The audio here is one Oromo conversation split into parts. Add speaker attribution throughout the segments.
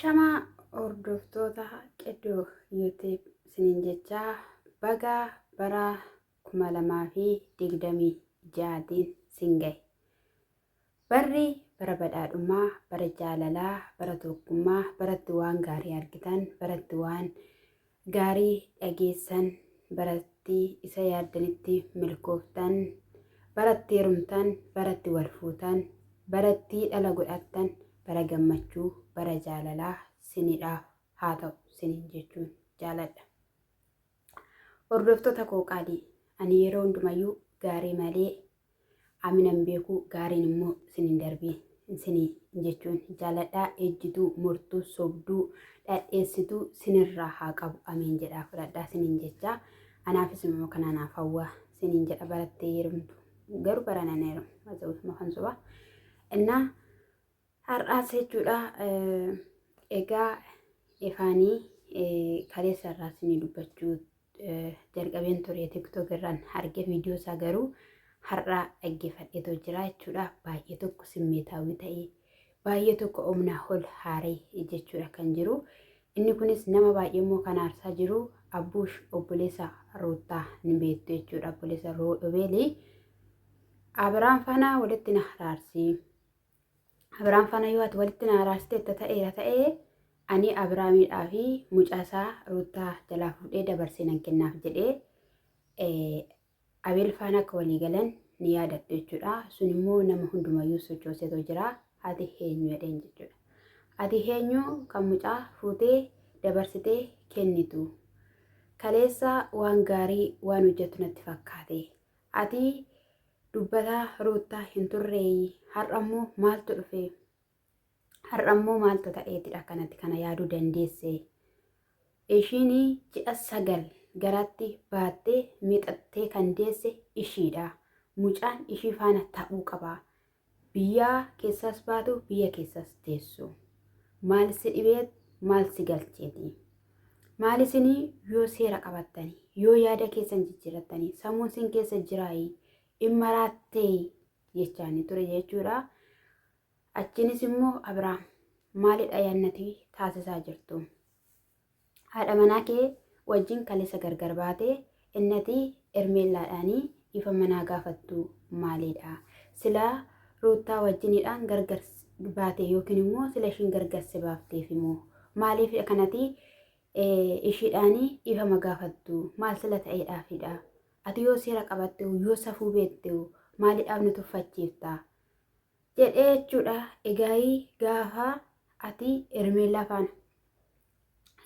Speaker 1: Shamaa hordoftoota qeddoo YouTube isiniin jechaa baga bara 2026tiin sin gahe. Barri bara badhaadhummaa, bara jaalalaa, bara tokkummaa, baratti waan gaarii argitan, baratti waan gaarii dhageessan, baratti isa yaaddanitti milkooftan, baratti heerumtan, baratti wal fuutan, baratti dhala godhattan, bara gammachuu, bara jaalalaa sinidhaaf haa ta'u sinin jechuun jaaladha. Hordoftoota koo qaalii, ani yeroo hundumayyuu gaarii malee aminan beeku, gaariin immoo sinin darbii sinin jechuun jaaladhaa. Ejjituu, murtuu, sobduu, dhadheessituu sinirraa haa qabu amiin jedhaa fudhadhaa sinin jechaa. Anaafis immoo kan anaaf hawwaa sinin jedha. Barattee heerumtu garuu baranan heerumu mafan soba innaa har'aas jechuudha. Egaa ifaanii kaleessa irraa sinii dubbachuu jalqabeen ture TikTok irraan arge viidiyoo isaa garuu har'aa dhaggeeffadheetoo jira jechuudha. Baay'ee tokko simmeetaawii ta'ee baay'ee tokko humnaa ol haaree jechuudha kan jiru. Inni kunis nama baay'ee immoo kan aarsaa jiru Abbuush obboleessa Roottaa ni beektu jechuudha. Obboleessa Roobeelii Abiraan Fanaa walitti na araarsii. Abiraan Fanaa yoo ati walitti na araarsite ta'ee ani Abiraamidhaa fi mucaasaa Roottaa jalaa fuudhee dabarsee nan kennaaf jedhee Abeel Faana akka walii galan ni yaadattu jechuudha. Sun immoo nama hundumayyuu sochooseetoo jira. Ati eenyu jedheen jechuudha. Ati eenyu kan mucaa fuutee dabarsitee kennitu. Kaleessa waan gaarii waan hojjetu natti fakkaate. Ati dubbataa Roottaa hin turree har'ammoo maaltu dhufe? Har'ammoo maaltu ta'eetidha kanatti kana yaaduu dandeesse. Ishiin ji'a 9 garaatti baattee miixattee kan deesse ishiidha. Mucaan ishii faana ta'uu qaba. Biyyaa keessas baatu biyya keessas teessu. Maal si dhibeet maal si galcheeti? Maal isinii yoo seera qabattanii yoo yaada keessan jijjiirrattanii sammuun sin keessa jiraayii immaraattee jechaani ture jechuudha. Achinis immoo Abiraam maalidha yaannati taasisaa jirtu? Haadha manaa kee wajjin kaleessa gargar baatee innati ermeellaadhaanii ifa manaa gaafattu maalidha? Silaa Roottaa wajjinidhaan gargar baate yookiin immoo sila ishiin gargar si baafteef immoo maaliif kanati ishiidhaanii ifa magaafattu? Maal sila ta'eedhaafidha? Ati yoo seera qabatte yoo safuu beekte maalidhaaf ni tuffachiifta jedhee jechuudha. Egaa gaafa ati ermeellaa faana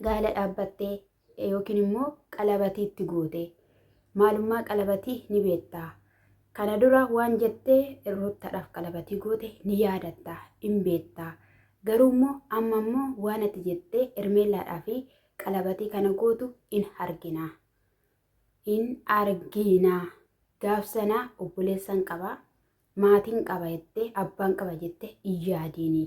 Speaker 1: gaala dhaabbattee yookiin immoo qalabatiitti goote maalummaa qalabatii ni beektaa. Kana dura waan jettee Roottaadhaaf qalabatii goote ni yaadatta hin beektaa. Garuu immoo amma immoo waan ati jettee ermeellaadhaaf qalabatii kana gootu in argina. Gaafsanaa obboleessan qaba maatiin qaba jettee abbaan qaba jettee iyyaadiini.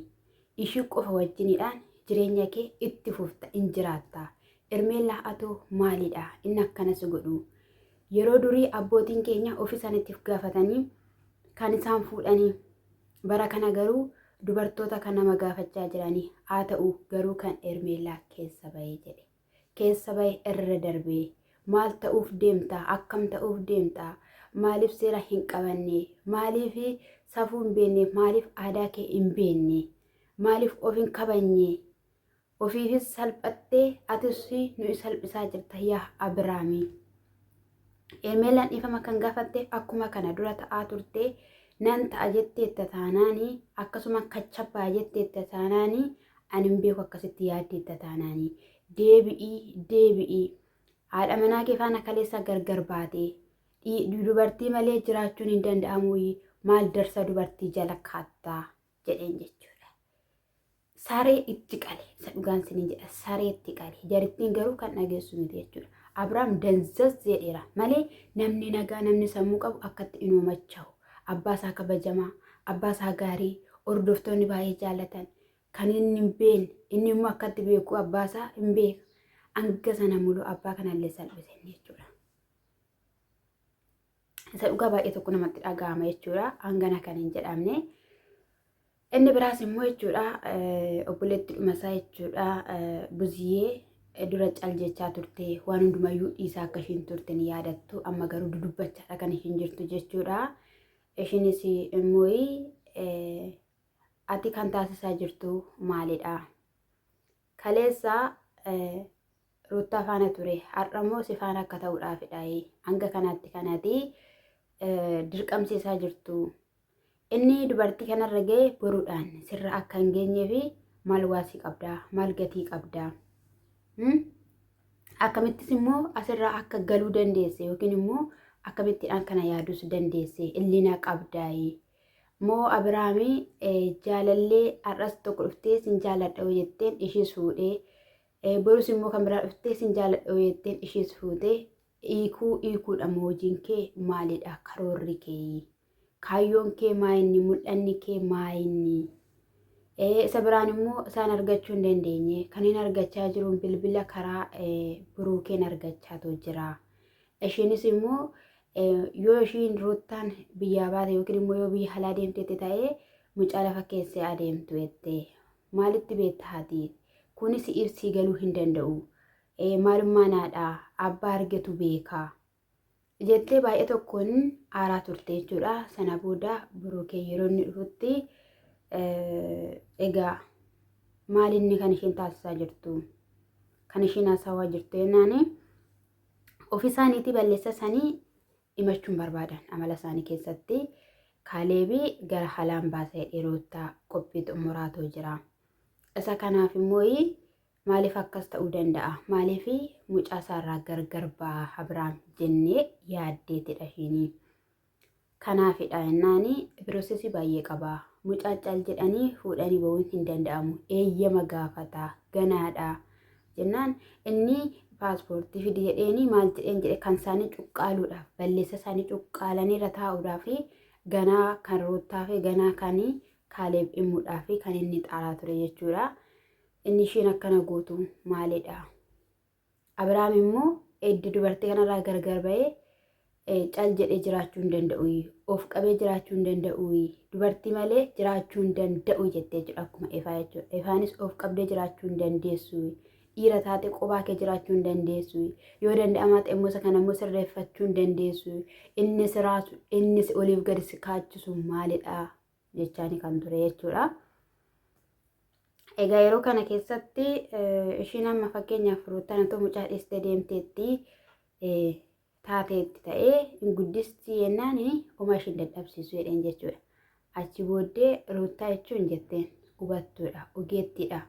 Speaker 1: Ishii qofa wajjinidhaan jireenya kee itti fufta in jiraatta. Ermeellaa atoo maalidha inni akkanas godhu? Yeroo durii abbootiin keenya ofii isaaniitiif gaafatanii kan isaan fuudhanii. Bara kana garuu dubartoota kan nama gaafachaa jiranii. Haa ta'u garuu kan ermeellaa keessa bahee jedhe. Keessa bahee irra darbee maal ta'uuf deemtaa? Akkam ta'uuf deemtaa? Maaliif seera hin qabanne? Maaliif safuu hin beekne? Maaliif aadaa kee hin beekne? Maaliif of hin kabajne? Ofiifis salphattee atis nu salphisaa jirta yaa Abiraamii. Ermeellaan ifama kan gaafatte akkuma kana dura ta'aa turte nan ta'a jetteetta taanaanii akkasuma kachabbaa jetteetta taanaanii ani hin beeku akkasitti yaaddeetta taanaanii deebi'ii. Haadha manaa kee faana kaleessa gargar baate dubartii malee jiraachuun hin danda'amu. Maal darsa dubartii jala kaattaa jedheen jechuudha. Saree itti qale isa dhugaan sinin jedha. Saree itti qale jarittiin garuu kan dhageessu miti jechuudha. Abiraam danzaz jedheera malee namni nagaa namni sammuu qabu akkatti inuumacha'u. Abbaasaa kabajamaa, abbaasaa gaarii, hordoftoonni baay'ee jaallatan kan inni hin beekne inni immoo akkatti beeku abbaasaa hin beeka. Anga sana mulu abbaa kanallee salphise jechuudha. Isa dhugaa baay'ee tokko namatti dhaga'ama jechuudha. Hangana kan hin jedhamne Inni biraas immoo jechuudha obboleetti dhumasaa jechuudha buziyyee dura cal jechaa turte waan hundumayyuu dhiisaa akka ishiin turte ni yaadattu amma garuu dudubbachaadha kan ishiin jirtu jechuudha. Ishiinis immoo ati kan taasisaa jirtu maalidha? Kaleessa Ruuttaa faana ture har'ammoo si faana akka ta'uudhaafidha hanga kanaatti kanati dirqamsiisaa jirtu. Inni dubartii kanarra ga'e boruudhaan sirra akka hin geenyee fi maal waasii qabdaa? Maal gatii qabdaa? Akkamittis immoo asirraa akka galuu dandeesse yookiin immoo akkamittiidhaan kana yaadus dandeesse illina qabdaayi. Moo Abiraamii jaalallee har'as tokko dhuftee sin jaaladha jetteen ishee fuudhee borus immoo kan biraa dhuftee sin jaaladha jetteen ishee fuudhee hiikuudha moo hojiin kee maalidha? Karoorri kee kaayyoon kee maayinni? Mul'anni kee maayinni? Isa biraan immoo isaan argachuu hin dandeenye kan hin argachaa jiruun bilbila karaa Buruukeen argachaatu jira. Ishiinis immoo yoo ishiin Ruuttaan biyyaa baate yookiin immoo yoo biyya alaa deemtetti ta'ee mucaa lafa keessee adeemtu jettee maalitti beektaa haati? Kunis ibsii galuu hin danda'u. Maalummaa naadhaa abbaa argatu beekaa jettee baay'ee tokkoon aaraa turte jechuudha. Sana booda Buruukee yeroo inni dhufutti egaa maalinni kan ishiin taasisaa jirtu? Kan ishiin haasawaa jirtu jennaani ofii isaaniitii balleessa isaanii himachuun barbaadan amala isaanii keessatti Kaalebii gara halaan baasee dhiirota qophii xumuraatu jira. Isa kanaaf immoo maaliif akkas ta'uu danda'a? Maaliif mucaa isaarraa gargar ba'a Abiraam jennee yaaddeetidha ishiin. Kanaafidha jennaani piroosesii baay'ee qaba. Mucaa cal jedhanii fuudhanii ba'uun hin danda'amu. Eeyyama gaafata ganaadha jennaan inni paaspoortii fidi jedheeni maal jedhe kan isaanii cuqqaaluudhaaf balleessa isaanii cuqqaalanii irra taa'uudhaaf ganaa kan Ruuttaa fi ganaa kan Kaaleeb himuudhaaf kan inni xaaraa ture jechuudha. Inni ishiin akkana gootu maalidha? Abiraam immoo eddi dubartii kanarraa gargar ba'ee cal jedhee jiraachuu hin danda'u. Of qabee jiraachuu hin danda'u. Dubartii malee jiraachuu hin danda'u jettee jedhu akkuma Efaa jechuudha. Efaanis of qabdee jiraachuu hin dandeessu. Dhiira taate qophaa kee jiraachuu hin dandeessu. Yoo danda'amaa ta'e immoo isa kana immoo sirreeffachuu hin dandeessu. Innis oliif gadi kaachisu maalidha jechaani kan ture jechuudha. Egaa yeroo kana keessatti ishiin amma fakkeenyaaf Ruuttaan otoo mucaa dhiistee deemteetti taateetti ta'ee hin guddisti jennaan homaa ishiin dadhabsiisu jedheen jechuudha. Achi booddee Ruuttaa jechuun jetteen hubattuudha, ogeettiidha,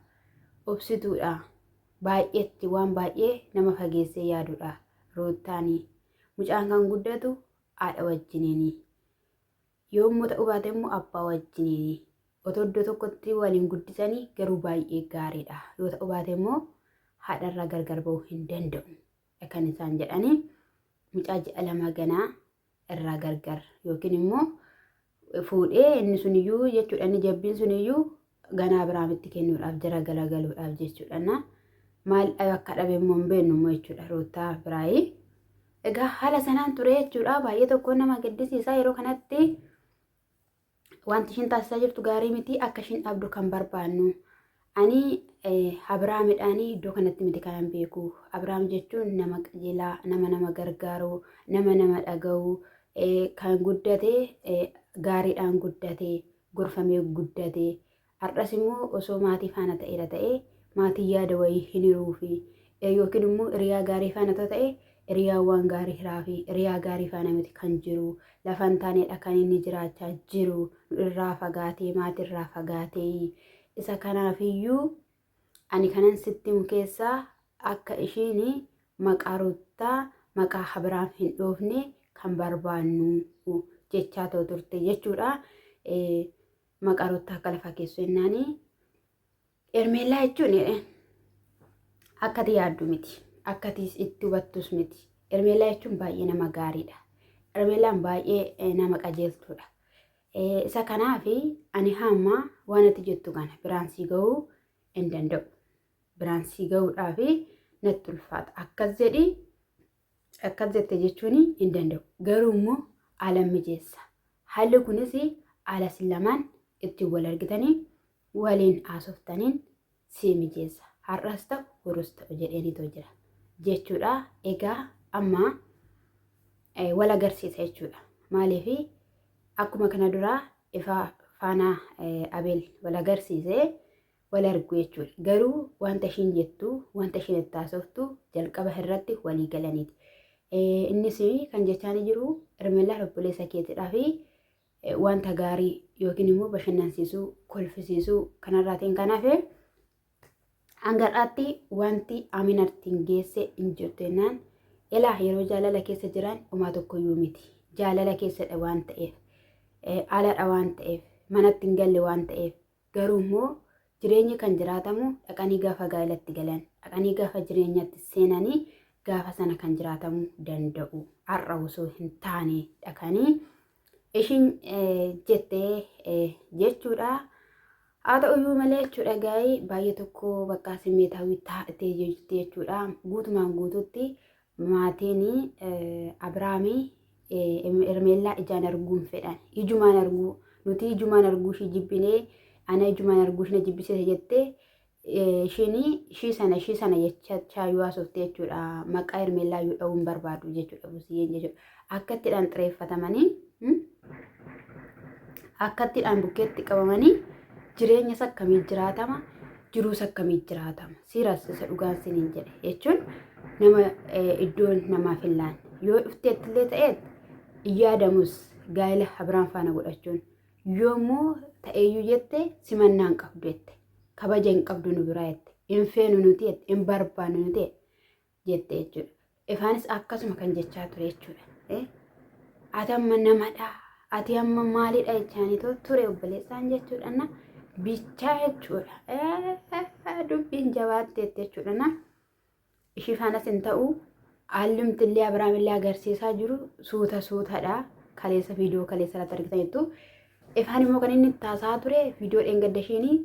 Speaker 1: obsituudha, baay'eetti waan baay'ee nama fageessee yaaduudha. Ruuttaanii mucaan kan guddatu haadha wajjiniini. Yommuu ta'uu baate immoo abbaa wajjiniini. Otoo iddoo tokkotti waliin guddisanii garuu baay'ee gaariidha. Yoo ta'uu baate immoo haadharraa gargar ba'uu hin danda'u. Kan isaan jedhanii mucaa ji'a lama ganaa irraa gargar yookiin immoo fuudhee inni suniyyuu jechuudha. Inni jabbiin suniyyuu ganaa Abiraamitti kennuudhaaf jara galagaluudhaaf jechuudha. Maal akka dhabe immoo hin beeknu immoo jechuudha Ruuttaa biraayii. Egaa haala sanaan ture jechuudha. Baay'ee tokko nama gaddisiisaa yeroo kanatti. Wanti ishiin taasisaa jirtu gaarii miti akka ishiin dhabdu kan barbaannu. Ani Abiraamidhaan iddoo kanatti miti kanan beeku. Abiraam jechuun nama qajeelaa, nama gargaaru, nama dhaga'u, kan guddate gaariidhaan guddate, gorfamee guddate. Har'as immoo osoo maatii faana ta'eera ta'e maatii yaada wayii hin hiruufi yookiin immoo hiriyaa gaarii faana ta'e hiriyaawwan gaarii hiraafi hiriyaa gaarii faana miti kan jiru. Lafan taaneedha kan inni jiraachaa jiru irraa fagaatee maatirraa fagaatee. Isa kanaafiyyuu ani kanan sitti himu keessaa akka ishiin maqaa Ruuttaa maqaa Abiraam hin dhoofne kan barbaannu jechaa ta'u turte jechuudha. Maqaa Ruuttaa akka lafa keessu jennaani Ermeellaa jechuun akkati yaaddu miti, akkati itti hubattus miti. Ermeellaa jechuun baay'ee nama gaariidha. Ermeellaan baay'ee nama qajeeltuudha. Isa kanaafi ani hamma waan ati jettu kana biraan sii gahuu hin danda'u. Biraan sii gahuudhaaf natti ulfaata. Akkas jette jechuun hin danda'u. Garuu immoo haala mijeessa. Haalli kunis haala isin lamaan itti wal argitanii waliin haasoftaniin si mijeessa. Har'as ta'u borus ta'u jedheenitu jira jechuudha. Egaa amma wal agarsiisa jechuudha. Maaliif akkuma kana duraa ifa faana Abeel wal agarsiisee wal argu jechuudha. Garuu wanta ishiin jettu wanta ishiin itti haasoftu jalqaba irratti walii galaniiti. Innis kan jechaan jiru Hermeellaa obboleessa keetidhaa fi wanta gaarii yookiin immoo bashannansiisuu kolfisiisuu kanarraatiin kanaaf hangar'aatti wanti Aminattiin geesse hin jirtu jennaan ilaa yeroo jaalala keessa jiran homaa tokkoyyuu miti. Jaalala keessadha waan ta'eef aladha waan ta'eef manatti hin galle waan ta'eef garuu immoo jireenyi kan jiraatamu dhaqanii gaafa gaa'elatti galan dhaqanii gaafa jireenyatti seenanii gaafa sana kan jiraatamuu danda'u. Har'a osoo hin taane dhaqanii ishiin jettee jechuudha. Haa ta'uyyuu malee jechuudha gaa'ii baay'ee tokko bakka simmeetaawwi taatee jirti jechuudha. Guutumaan guutuutti maatiin Abiraamii Hermeellaa ijaan arguun fedhan. Ijumaan arguu nuti ijumaan arguu ishii jibbinee ana ijumaan arguu ishii jibbisee jettee ishii sana jechaa yoo haasofte jechuudha. Maqaa Hermeellaa yoo dha'uun barbaadu jechuudha. Busiyyeen jechuudha. Akkattidhaan xireeffatamanii akkattidhaan bukkeetti qabamanii jireenyas akkamii jiraatama jiruus akkamii jiraatama. Siiras isa dhugaan siniin jedhe jechuun nama iddoon namaaf hin laanne yoo dhufteettillee ta'eet yaadamus gaa'ela Abiraam faana godhachuun yoommoo ta'eeyyuu jette simannaa hin qabdu jette kabaja hin qabdu nu biraa jette hin feenu nuti jette hin barbaannu nuti jette jechuudha. Ifaanis akkasuma kan jechaa ture jechuudha. Ati amma namadha ati amma maalidha jechaanii ture obboleessaan jechuudha. Bichaa jechuudha. Dubbiin jabaatte jechuudha. Ishii faanas hin ta'u haalumtillee Abiraamillee agarsiisaa jiru suutadha. Kaleessa viidiyoo kaleessa irratti argitaniittu. Ifaan immoo kan inni taasaa ture viidiyoo dheengadda ishiinii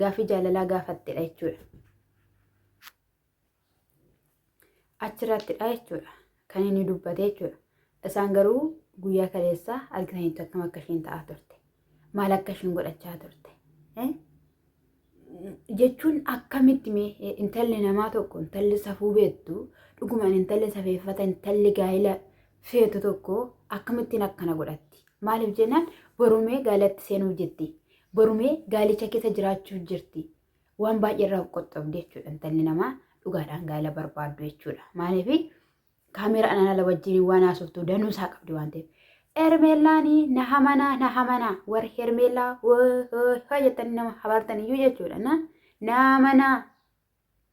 Speaker 1: gaaffii jaalalaa gaafattedha jechuudha. Achirrattidha jechuudha kan inni dubbate jechuudha. Isaan garuu guyyaa kaleessa argitaniittu akkam akka ishiin ta'aa turte. Maal akka ishiin godhachaa turte. Jechuun akkamitti intalli namaa tokko intalli safuu beektu dhugumaan intalli safeeffata intalli gaa'ela feetu tokko akkamittiin akkana godhatti. Maaliif jennaan borumee gaalatti seenuuf jirti. Borumee gaalicha keessa jiraachuuf jirti. Waan baay'ee irraa qoxxabde jechuudha intalli namaa dhugaadhaan gaa'ela barbaaddu jechuudha. Maaliif kaameraan ala wajjin waan haasoftu danuusaa qabdi waan ta'eef. Hermeellaanii na hamanaa warri Hermeellaa waa jettanii nama habartaniyyuu jechuudha. Na hamanaa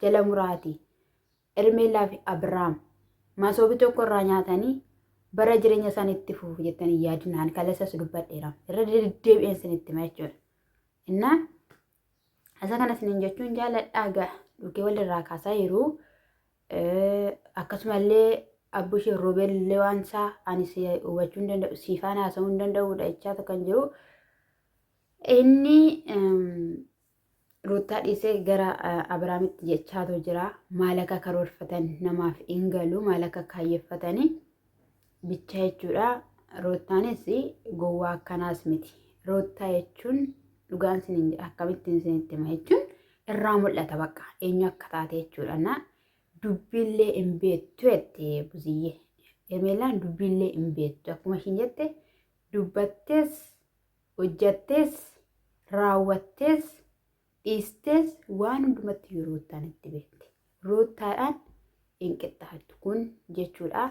Speaker 1: jala muraati. Hermeellaa fi Abiraam masoobii tokko irraa nyaatanii bara jireenya isaaniitti fufu jettanii yaadinaan kaleessas dubbadheera. Irra deddeebi'een isinitti hima jechuudha. Innaa isa kana isiniin jechuun jaaladhaa dhugee walirraa kaasaa jiru. Akkasumallee abbushee Roobeellee waan isaa anis hubachuu hin danda'u siifaan haasa'uu hin danda'udha jechaatu kan jiru. Inni Ruuttaa dhiisee gara Abiraamitti jechaatu jira. Maal akka karoorfatan namaaf hin galu maal akka kaayeffatanii bicha jechuudha. Ruuttaanis gowwaa akkanaas miti. Ruuttaa jechuun dhugaan siniin akkamittiin isinitti hima jechuun irraa mul'ata bakka eenyu akka taate jechuudha. Dubbiillee hin beektu jette Busiyyee. Hermeellaan dubbiillee hin beektu akkuma ishiin jette dubbattees hojjattees raawwattees dhiistees waan hundumatti Ruuttaan itti beekte. Ruuttaadhaan hin qixxaattu kun jechuudha.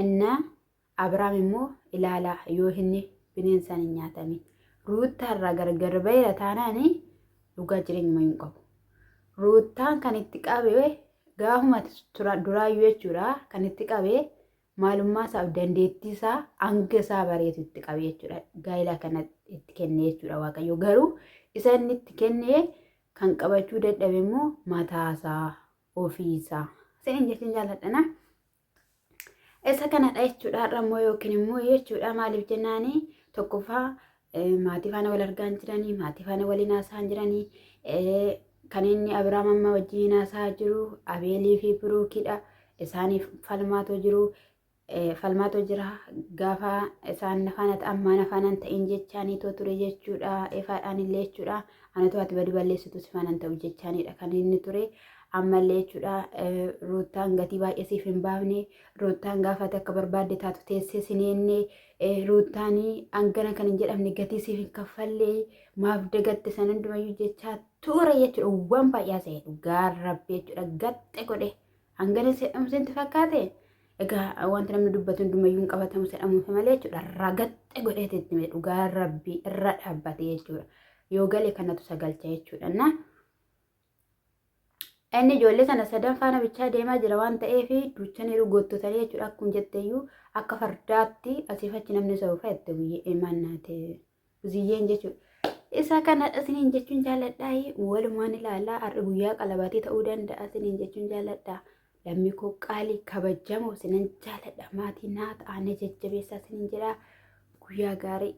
Speaker 1: Inna Abiraam immoo ilaalaa yoo inni bineensaan hin nyaatamin. Ruuttaarraa gargar baheera taanaanii dhugaa jireenyuma hin qabu. Ruuttaan kan itti qabee gaafuma duraayyuu jechuudha kan itti qabee maalummaa isaaf dandeettii isaa hanga isaa bareetu itti qabee jechuudha. Gaa'ela kana itti kennee jechuudha Waaqayyo. Garuu isa inni itti kennee kan qabachuu dadhabe immoo mataasaa ofiisaa. Isiniin jechuun jaalladhana. Isa kanadha jechuudha har'a immoo yookiin immoo jechuudha maaliif jennaanii tokkoffaa maatii faana wal argaa jiranii maatii faana waliin haasa'aa jiranii. Kan inni Abiraam amma wajjin haasa'aa jiru Abeelii fi Biruukidha. Isaaniif falmaatoo jiru. falmaatoo jira gaafa isaan nafaana ta'ammaa nafaanan ta'in jechaanii too ture jechuudha ifaadhaan illee jechuudha anatu ati badi balleessitu sifaanan ta'u jechaaniidha kan inni ture ammallee jechuudha ruutaan gatii baay'ee siif hin baafne ruutaan gaafate akka barbaadde taatu teessee sineenne ruutaanii hangana kan hin jedhamne gatii siif hin kaffallee maaf dagatte san hundumayyuu jechaa ture jechuudha waan baay'ee ta'e dhugaa rabbi jechuudha gatte godhe hangana sedhamseenti fakkaate. Egaa wanti namni dubbatu hundumayyuu qabatamu sedhamuuf malee jechuudha ragatte godheetti itti dhugaa rabbii irra dhaabbate jechuudha yoo galee kanatu sagalcha jechuudha na inni ijoollee sana sadan faana bichaa deemaa jira waan ta'eef duuchaniiru goottotanii jechuudha akkuma jetteeyyuu akka fardaatti asiif achi namni isa uffata itti guyyee maannaate guziyyeen jechuudha isa kana isiniin jechuun jaalladhaa walumaan ilaalaa har'i guyyaa qalabaatii ta'uu danda'a isiniin jechuun jaalladhaa. Lammii koo qaalii kabajamoo sinan jaalladha maatii naa ta'anii jajjabeessaa sinin jedhaa guyyaa gaarii.